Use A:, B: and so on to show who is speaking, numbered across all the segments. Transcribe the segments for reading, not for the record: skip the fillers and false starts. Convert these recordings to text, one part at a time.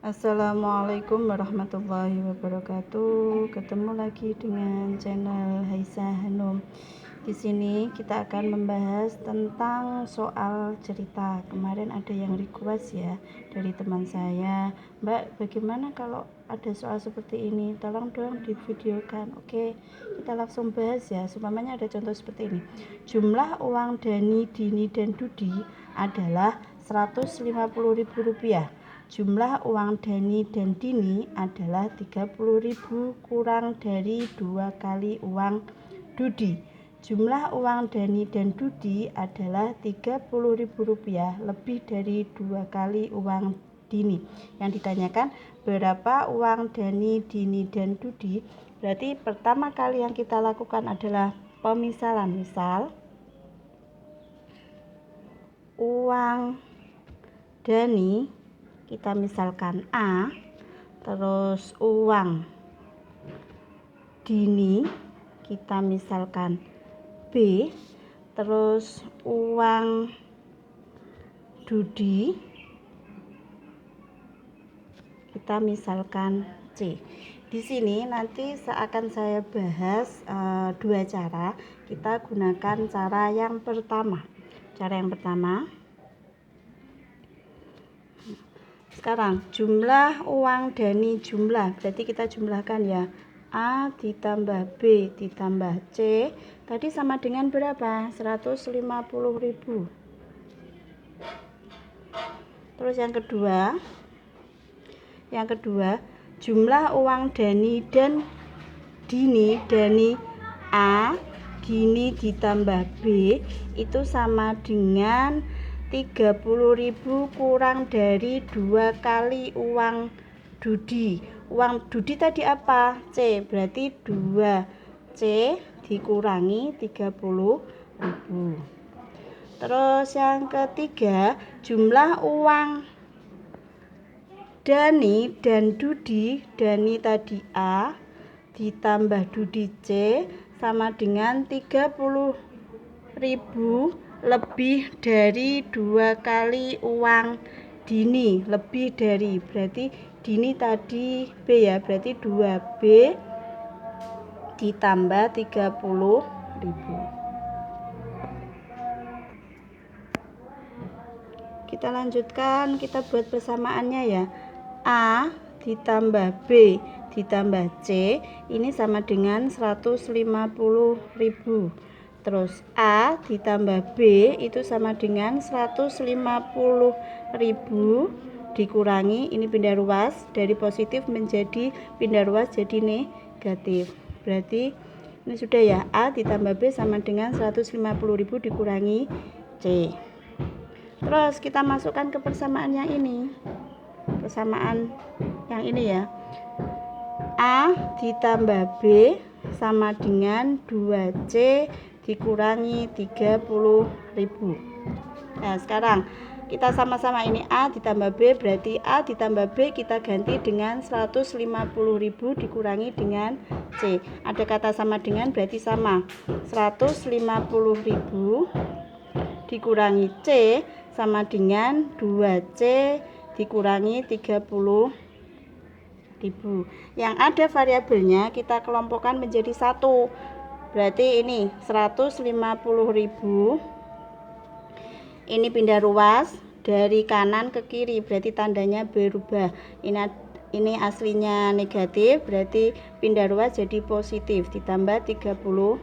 A: Assalamualaikum warahmatullahi wabarakatuh. Ketemu lagi dengan channel Haisa Hanum. Di sini kita akan membahas tentang soal cerita. Kemarin ada yang request ya dari teman saya, Mbak, bagaimana kalau ada soal seperti ini? Tolong dong divideokan. Oke, kita langsung bahas ya. Umpamanya ada contoh seperti ini. Jumlah uang Dani, Dini, dan Dudi adalah Rp150.000. Jumlah uang Dani dan Dini adalah 30.000 kurang dari 2 kali uang Dudi. Jumlah uang Dani dan Dudi adalah Rp30.000 lebih dari 2 kali uang Dini. Yang ditanyakan berapa uang Dani, Dini, dan Dudi. Berarti pertama kali yang kita lakukan adalah pemisalan. Misal uang Dani kita misalkan A, terus uang Dini kita misalkan B, terus uang Dudi kita misalkan C. Di sini nanti akan saya bahas dua cara. Kita gunakan cara yang pertama. Sekarang jumlah uang Dani berarti kita jumlahkan ya, A ditambah B ditambah C tadi sama dengan berapa? 150.000. Terus yang kedua jumlah uang Dani dan Dini, Dani A, Dini ditambah B itu sama dengan 30.000 kurang dari 2 kali uang Dudi. Uang Dudi tadi apa? C, berarti 2C dikurangi 30.000. Terus yang ketiga, jumlah uang Dani dan Dudi, Dani tadi A ditambah Dudi C sama dengan 30.000 lebih dari 2 kali uang Dini, lebih dari, berarti Dini tadi B ya, berarti 2B ditambah 30.000. Kita lanjutkan, kita buat persamaannya ya. A ditambah B ditambah C ini sama dengan 150.000. Terus A ditambah B itu sama dengan 150.000 dikurangi, ini pindah ruas dari positif menjadi pindah ruas jadi negatif. Berarti ini sudah ya, A ditambah B sama dengan 150.000 dikurangi C. Terus kita masukkan ke persamaan yang ini. Persamaan yang ini ya. A ditambah B sama dengan 2C dikurangi 30.000. Nah, sekarang kita sama-sama ini A ditambah B, berarti A ditambah B kita ganti dengan 150.000 dikurangi dengan C. Ada kata sama dengan berarti sama. 150.000 dikurangi C sama dengan 2C dikurangi 30.000. Yang ada variabelnya kita kelompokkan menjadi 1. Berarti ini 150.000. Ini pindah ruas dari kanan ke kiri, berarti tandanya berubah. Ini aslinya negatif, berarti pindah ruas jadi positif ditambah 30.000.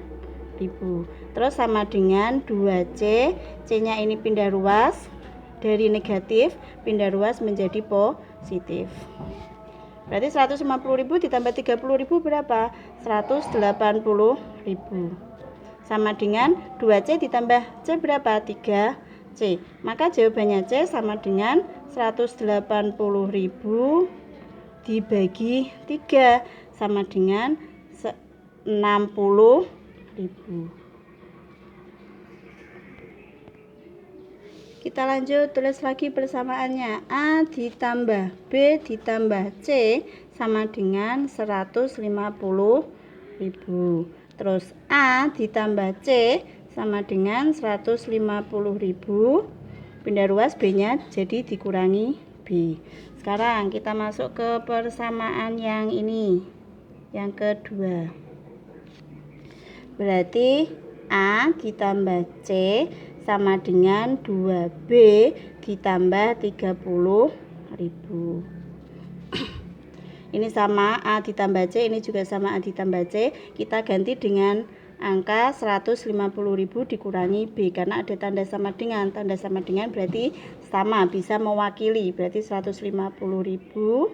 A: Terus sama dengan 2C, C-nya ini pindah ruas dari negatif pindah ruas menjadi positif. Berarti 150.000 ditambah 30.000 berapa? 180.000. Sama dengan 2C ditambah C berapa? 3C. Maka jawabannya C sama dengan 180.000 dibagi 3 sama dengan 60.000. Kita lanjut tulis lagi persamaannya. A ditambah B ditambah C sama dengan 150.000. Terus A ditambah C sama dengan 150.000. Pindah ruas B-nya jadi dikurangi B. Sekarang kita masuk ke persamaan yang ini, yang kedua. Berarti A ditambah C sama dengan 2B ditambah 30.000. Ini sama A ditambah C, ini juga sama A ditambah C. Kita ganti dengan angka 150.000 dikurangi B, karena ada tanda sama dengan. Tanda sama dengan berarti sama, bisa mewakili. Berarti 150.000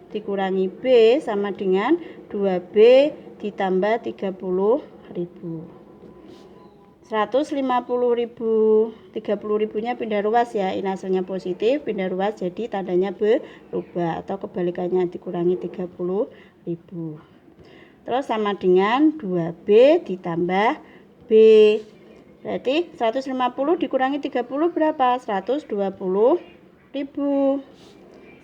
A: dikurangi B sama dengan 2B ditambah 30.000. 150.000, 30.000-nya pindah ruas ya. Ini hasilnya positif, pindah ruas jadi tandanya berubah atau kebalikannya, dikurangi 30.000. Terus sama dengan 2B ditambah B. Berarti 150 dikurangi 30 berapa? 120.000.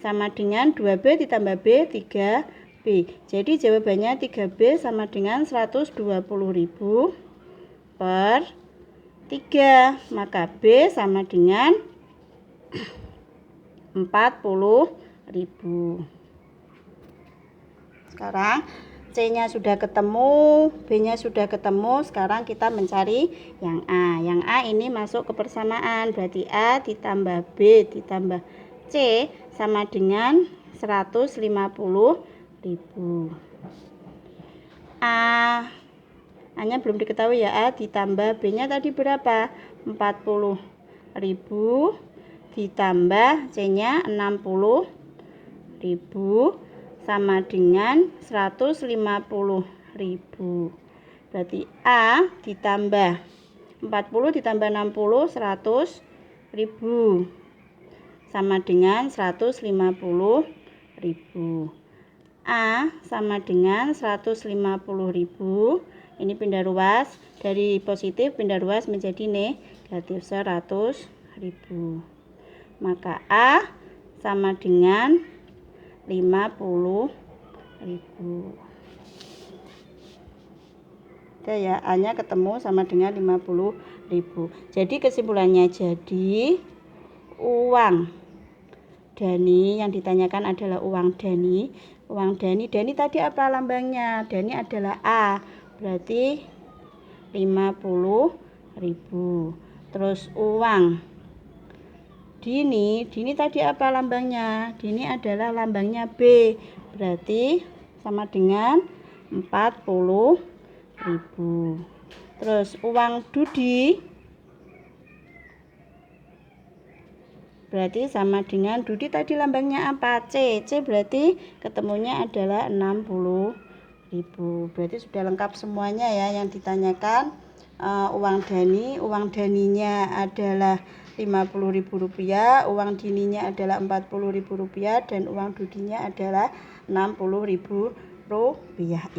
A: Sama dengan 2B ditambah B, 3B. Jadi jawabannya 3B sama dengan 120.000 per 3. Maka B sama dengan 40.000. Sekarang C-nya sudah ketemu, B-nya sudah ketemu. Sekarang kita mencari yang A. Yang A ini masuk ke persamaan. Berarti A ditambah B ditambah C sama dengan 150.000. A-nya belum diketahui ya. A ditambah B-nya tadi berapa? 40.000 ditambah C-nya 60.000 sama dengan 150.000. Berarti A ditambah 40 ditambah 60, 100.000 sama dengan 150.000. A sama dengan 150.000. Ini pindah ruas, dari positif pindah ruas menjadi negatif 100.000. Maka A sama dengan 50.000. Oke ya, A-nya ketemu sama dengan 50.000. Jadi kesimpulannya, jadi uang Dani yang ditanyakan adalah uang Dani. Uang Dani tadi apa lambangnya? Dani adalah A, berarti 50.000. Terus uang Dini tadi apa lambangnya? Dini adalah lambangnya B, berarti sama dengan 40.000. Terus uang Dudi berarti sama dengan Dudi tadi lambangnya apa? C. C berarti ketemunya adalah 60.000. Berarti sudah lengkap semuanya ya yang ditanyakan. Uang Daninya adalah Rp50.000, uang Dininya adalah Rp40.000 dan uang Dudinya adalah Rp60.000.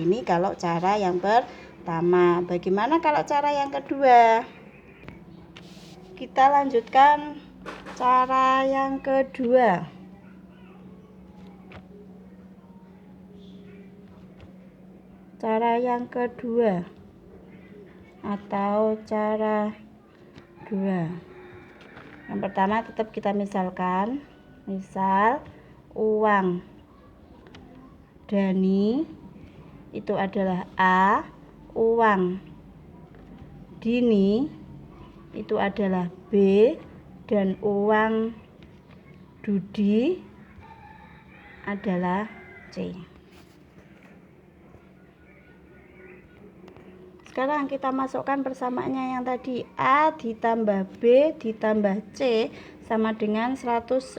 A: Ini kalau cara yang pertama. Bagaimana kalau cara yang kedua? Kita lanjutkan cara yang kedua. Cara yang kedua atau cara 2. Yang pertama tetap kita misalkan, misal uang Dani itu adalah A, uang Dini itu adalah B, dan uang Dudi adalah C. Sekarang kita masukkan persamaannya yang tadi. A ditambah B ditambah C sama dengan 150.000.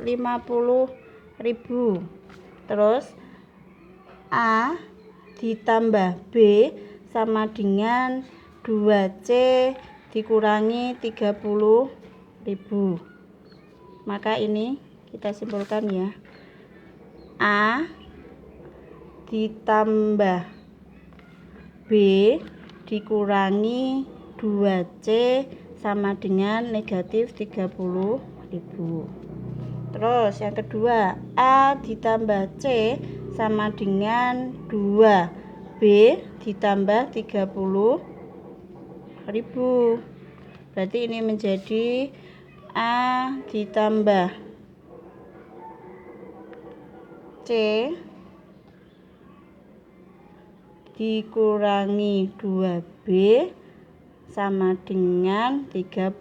A: Terus A ditambah B sama dengan 2C dikurangi 30.000. Maka ini kita simpulkan ya. A ditambah B dikurangi 2C sama dengan negatif 30.000. Terus yang kedua, A ditambah C sama dengan 2B ditambah 30.000. Berarti ini menjadi A ditambah dikurangi 2B sama dengan 30.000.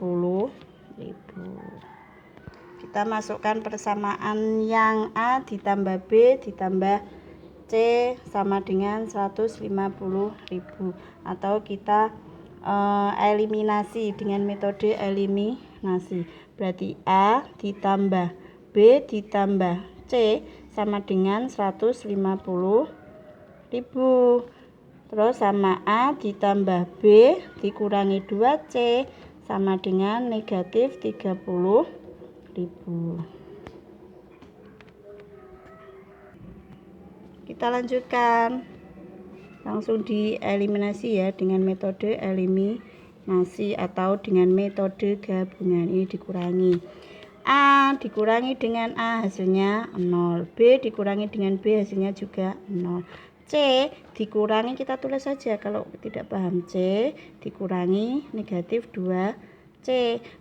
A: Kita masukkan persamaan yang A ditambah B ditambah C sama dengan 150.000, atau kita eliminasi dengan metode eliminasi. Berarti A ditambah B ditambah C sama dengan 150.000. Terus sama A ditambah B dikurangi 2C sama dengan negatif 30.000. Kita lanjutkan. Langsung dieliminasi ya dengan metode eliminasi atau dengan metode gabungan. Ini dikurangi. A dikurangi dengan A hasilnya 0. B dikurangi dengan B hasilnya juga 0. C dikurangi, kita tulis saja kalau tidak paham, C dikurangi negatif 2C,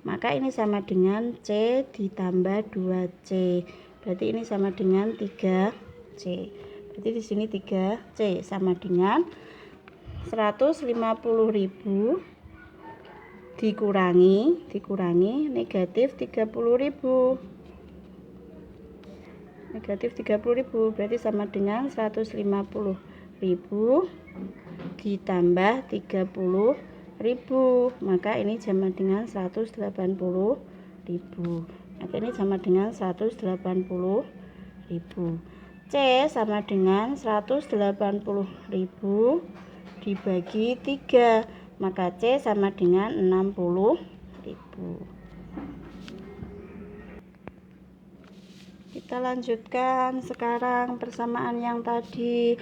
A: maka ini sama dengan C ditambah 2C, berarti ini sama dengan 3C. Berarti di sini 3C sama dengan 150.000 dikurangi negatif 30.000. Negatif 30.000 berarti sama dengan 150.000 ditambah 30.000, maka ini sama dengan 180.000. Maka ini sama dengan 180.000. C sama dengan 180.000 dibagi 3, maka C sama dengan 60.000. Kita lanjutkan sekarang persamaan yang tadi.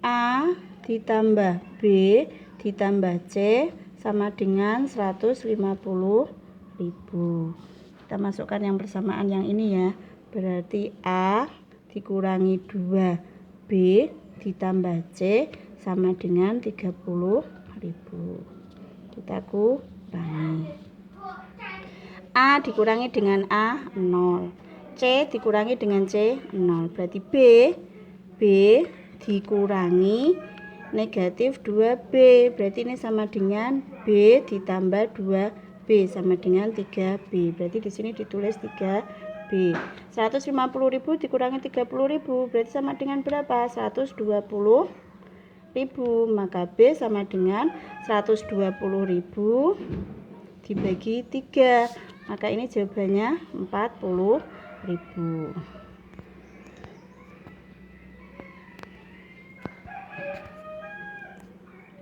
A: A ditambah B ditambah C sama dengan 150.000. Kita masukkan yang persamaan yang ini ya. Berarti A dikurangi 2B ditambah C sama dengan 30.000. Kita kurangi. A dikurangi dengan A 0. C dikurangi dengan C 0. Berarti B dikurangi negatif 2B. Berarti ini sama dengan B ditambah 2B sama dengan 3B. Berarti di sini ditulis 3B. 150.000 dikurangi 30.000 berarti sama dengan berapa? 120.000. Maka B sama dengan 120.000 dibagi 3. Maka ini jawabannya 40.000.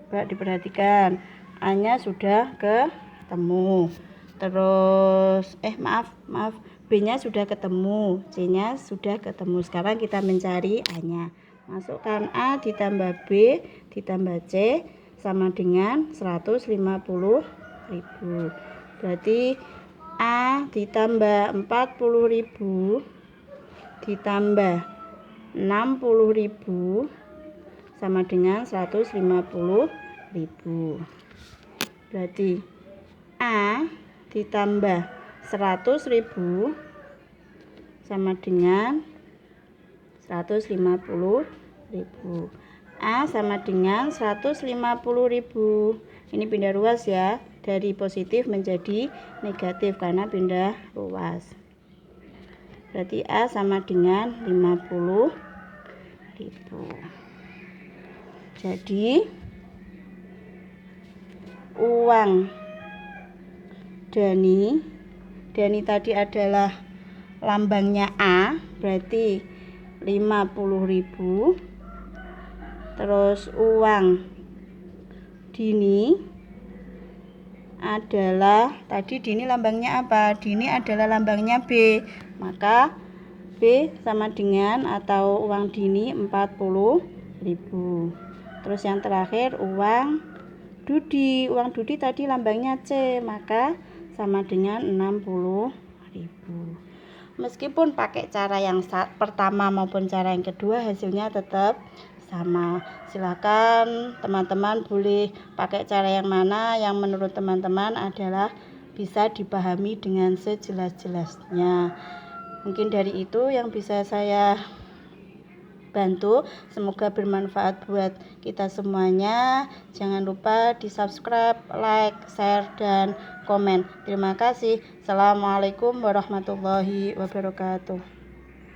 A: Coba diperhatikan, A-nya sudah ketemu. Terus maaf, B-nya sudah ketemu, C-nya sudah ketemu. Sekarang kita mencari A-nya. Masukkan A ditambah B ditambah C sama dengan 150.000. Berarti A ditambah 40.000 ditambah 60.000 sama dengan 150.000. Berarti A ditambah 100.000 sama dengan 150.000. A sama dengan 150.000. Ini pindah ruas ya, dari positif menjadi negatif karena pindah ruas. Berarti A sama dengan 50.000. Jadi uang Dani tadi adalah lambangnya A, berarti 50.000. Terus uang Dini adalah, tadi Dini lambangnya apa? Dini adalah lambangnya B, maka B sama dengan atau uang Dini 40.000. Terus yang terakhir uang Dudi tadi lambangnya C, maka sama dengan 60.000. Meskipun pakai cara yang pertama maupun cara yang kedua hasilnya tetap sama. Silakan teman-teman boleh pakai cara yang mana yang menurut teman-teman adalah bisa dipahami dengan sejelas-jelasnya. Mungkin dari itu yang bisa saya bantu. Semoga bermanfaat buat kita semuanya. Jangan lupa di subscribe, like, share, dan komen. Terima kasih. Assalamualaikum warahmatullahi wabarakatuh.